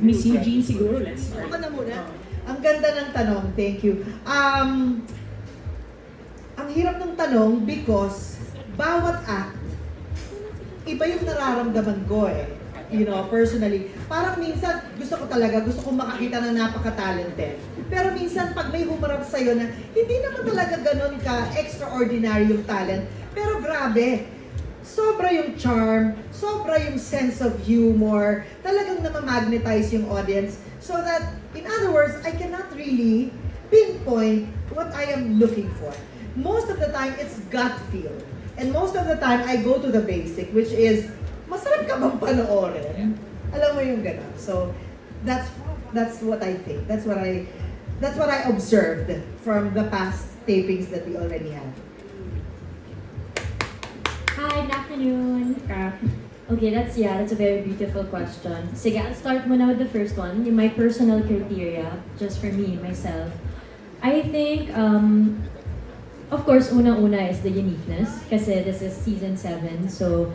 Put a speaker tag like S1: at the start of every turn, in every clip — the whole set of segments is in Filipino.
S1: Miss Eugene siguro, let's start.
S2: Ako na muna. Ang ganda ng tanong, thank you. Ang hirap ng tanong because bawat act, iba yung nararamdaman ko eh. You know, personally. Parang minsan, gusto kong makakita ng napaka-talented. Pero minsan, pag may humarap sa'yo na hindi naman talaga ganun ka extraordinary yung talent, pero grabe, sobra yung charm, sobra yung sense of humor, talagang namamagnetize yung audience. So that, in other words, I cannot really pinpoint what I am looking for. Most of the time, it's gut feel. And most of the time, I go to the basic, which is, masarap ka bang panoorin? Alam mo yung gano'n. So, that's what I think. That's what I observed from the past tapings that we already had.
S3: Hi, good afternoon. Okay, that's a very beautiful question. Sige, I'll start muna with the first one. In my personal criteria, just for me, myself, I think, of course, unang-una is the uniqueness. Kasi this is season 7, so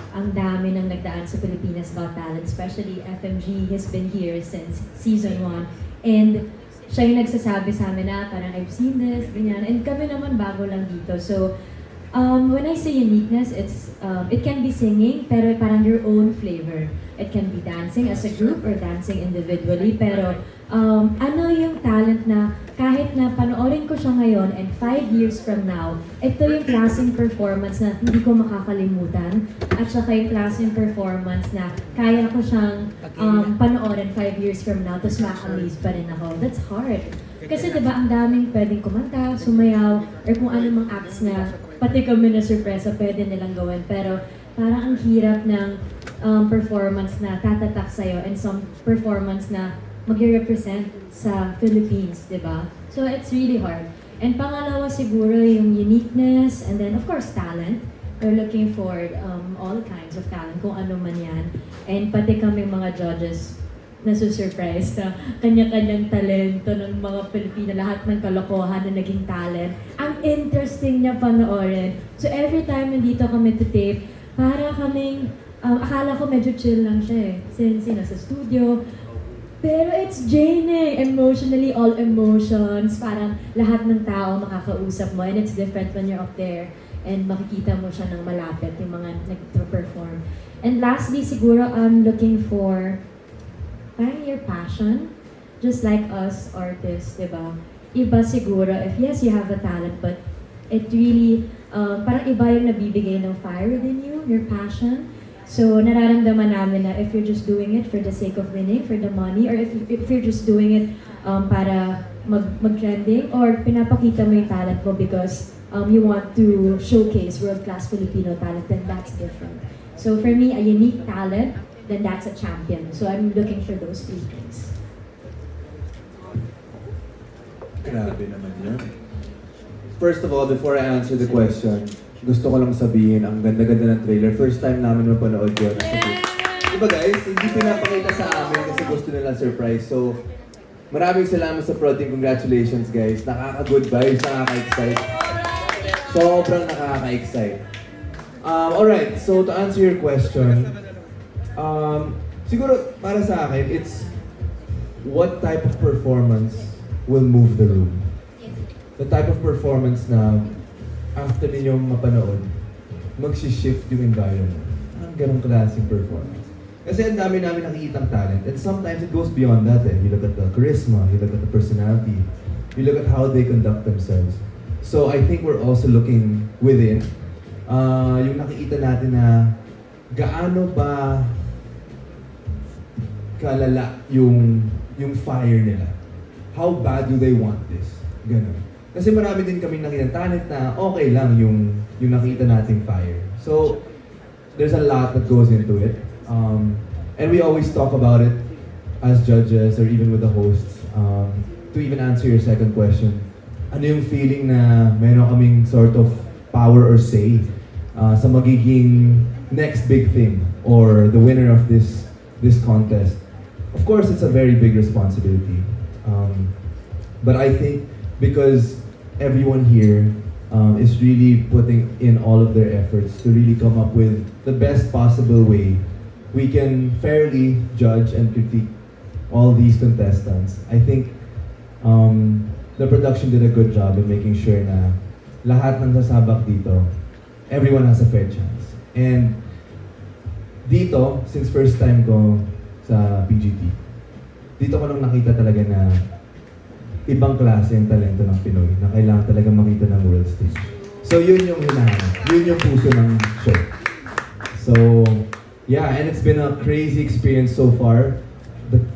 S3: ang dami nang nagdaan sa Pilipinas Got Talent, especially FMG has been here since season 1. And siya yung nagsasabi sa amin na parang I've seen this, ganyan. And kami naman bago lang dito. So, when I say uniqueness, it can be singing, pero parang your own flavor. It can be dancing as a group or dancing individually, pero ano yung talent na kahit na panoorin ko siya ngayon and 5 years from now, ito yung klaseng performance na hindi ko makakalimutan at saka yung klaseng performance na kaya ko siyang panoorin 5 years from now tapos ma-amaze pa rin ako. That's hard. Kasi diba ang daming pwedeng kumanta, sumayaw, or kung ano mang acts na pati kami na surpresa pwede nilang gawin. Pero parang ang hirap ng performance na tatatak sa'yo and some performance na mag-represent sa Philippines, di ba? So it's really hard. And pangalawa siguro yung uniqueness and then of course talent. We're looking for all kinds of talent, kung ano man yan. And pati kami mga judges nasusurprise na kanya-kanyang talento ng mga Pilipino, lahat ng kalokohan na naging talent. Ang interesting niya panoorin. So every time nandito kami to tape, para kaming, akala ko medyo chill lang siya eh. Since nasa studio, pero it's draining, emotionally, all emotions. Parang lahat ng tao makakausap mo and it's different when you're up there and makikita mo siya ng malapit, yung mga nag-perform. And lastly, siguro I'm looking for parang your passion, just like us artists, di ba? Iba siguro, if yes, you have a talent, but it really, parang iba yung nabibigay ng fire within you, your passion. So, nararamdaman namin na if you're just doing it for the sake of winning, for the money, or if you're just doing it para mag-trending, or pinapakita mo yung talent mo because you want to showcase world-class Filipino talent, then that's different. So, for me, a unique talent, then that's a champion. So, I'm looking for those 3 things.
S4: Grabe naman yun. First of all, before I answer the question, gusto ko lang sabihin, ang ganda-ganda ng trailer. First time namin mapanood yun. Diba guys, hindi pinapakita sa amin kasi gusto nila surprise. So, maraming salamat sa pro team. Congratulations guys. Nakaka-good vibes, nakaka-excite. Sobrang nakaka-excite. Alright, so to answer your question, siguro para sa akin, it's what type of performance will move the room. The type of performance na after ninyong mapanood, mag-shift yung environment. Ang ganong klaseng performance. Kasi ang dami namin nakikitang talent and sometimes it goes beyond that eh. You look at the charisma, you look at the personality, you look at how they conduct themselves. So I think we're also looking within. Yung nakikita natin na gaano ba kalala yung fire nila. How bad do they want this? Ganon. Kasi marami din kaming nakita talent na okay lang yung nakita nating fire. So, there's a lot that goes into it. And we always talk about it as judges or even with the hosts. To even answer your second question, ano yung feeling na meron kaming sort of power or say sa magiging next big thing or the winner of this contest? Of course, it's a very big responsibility. But I think because everyone here is really putting in all of their efforts to really come up with the best possible way we can fairly judge and critique all these contestants. I think the production did a good job in making sure na lahat ng sasabak dito, everyone has a fair chance. And dito, since first time ko sa PGT, dito ko lang nakita talaga na ibang klase yung talento ng Pinoy na kailangan talaga makita ng world stage. So yun yung hinahanap. Yun yung puso ng show. So, yeah, and it's been a crazy experience so far.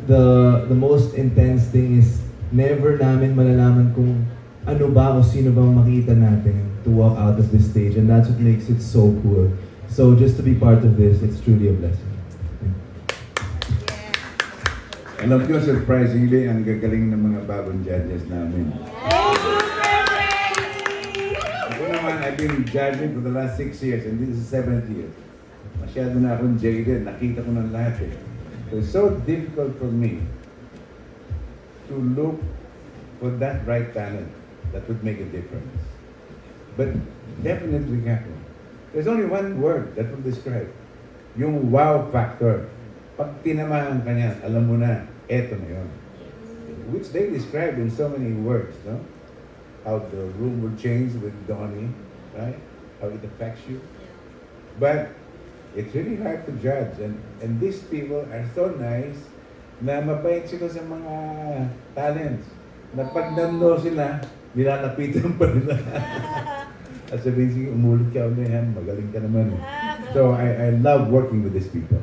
S4: The most intense thing is never namin malalaman kung ano ba o sino bang makita natin to walk out of this stage, and that's what makes it so cool. So just to be part of this, it's truly a blessing.
S5: And of course, surprisingly, ang gagaling ng mga bagong judges namin. Ako naman, I've been judging for the last 6 years, and this is 7th year. Masyado na akong jaded, nakita ko ng lahat eh. So it's so difficult for me to look for that right talent that would make a difference. But definitely we have. There's only one word that will describe. Yung wow factor. Pag tinamahan ka niya, alam mo na, eto na yun. Which they described in so many words, no? How the room will change with Donnie, right? How it affects you. But it's really hard to judge. And these people are so nice na mabait sila sa mga talents. Na pag nando sila, nilalapitan pa nila. At sabihin, sige, umulit ka ulit yan, magaling ka naman. So I love working with these people.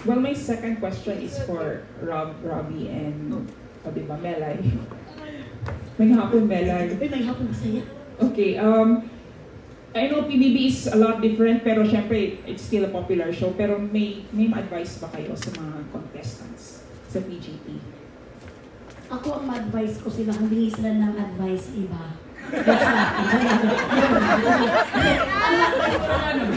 S1: Well, my second question is for Robbie, and di ba, Melay? May hapon, Melay.
S6: May hapon masaya.
S1: Okay, I know PBB is a lot different, pero syempre, it's still a popular show. Pero may advice ba kayo sa mga contestants sa PGT?
S6: Ako ang advice ko sila, humingi sila ng advice iba. Ang advice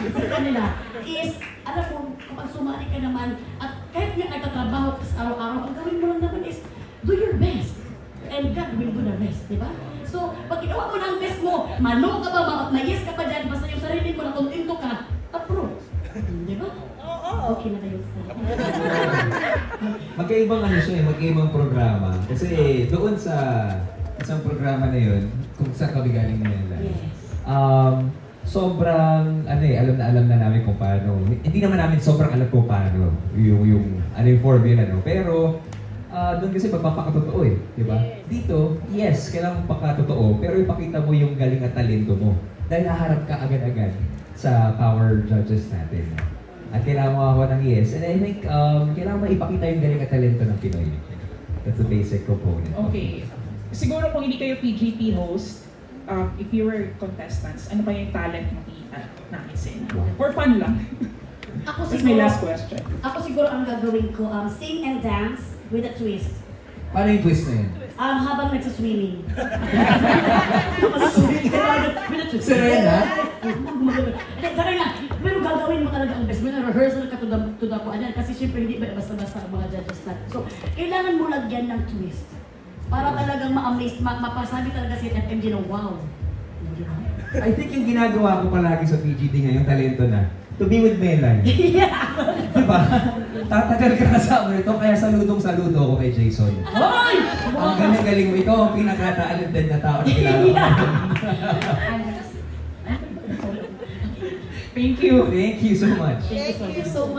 S6: ko sa kanila is, alam mo, kapag sumali ka naman, at kahit nga nagtatrabaho ka sa araw-araw, ang gawin mo lang naman is, do your best. And God will do the rest, di ba? So, pag ginawa mo na ang best mo, mano ka ba, may-yes ka pa dyan, basta yung sarili mo na kontento ka, approve. Di ba? Okay na kayo sa
S7: Magkaibang ano siya magkaibang programa. Kasi doon sa isang programa na yun, kung saan kami galing na yun lang.
S6: Yes.
S7: Sobrang, alam na namin kung paano. Hindi naman namin sobrang alam kung paano yung formula, no? Pero, doon kasi magpapakatotoo eh, di ba? Dito, yes, kailangan magpakatotoo, pero ipakita mo yung galing at talento mo. Dahil haharap ka agad-agad sa power judges natin. At kailangan mo ako ng yes. And I think, kailangan maipakita yung galing at talento ng Pinoy. That's the basic component.
S1: Okay. Siguro kung hindi kayo PGT host, if you were contestants, ano pa yung talent makita namin sa inyo? For fun lang.
S6: Ako
S1: That's my
S6: siguro,
S1: last question.
S6: ako siguro ang gagawin ko, sing and dance with a twist.
S7: Paano yung twist na yun?
S6: Habang nagsaswimming.
S7: Serena?
S6: Saka nga, pero gagawin mo talaga ang best. May rehearsal ka to the kuanan kasi syempre hindi ba basta-basta ang mga judges natin. So, kailangan mo lagyan ng twist. Para talagang ma-amaze, mapasabi talaga si FMG ng wow.
S7: I think yung ginagawa ko palagi sa PGD ngayon, talento na. To be with Melay.
S6: Yeah!
S7: Diba? Tatagal ka kasama nito, kaya saludong-saludo ako kay Jason.
S6: Hoy!
S7: Ang galing-galing mo. Ikaw ang pinaka-talented na tao na kilala ko.
S1: Thank you.
S7: Thank you so much.
S6: Thank you so much.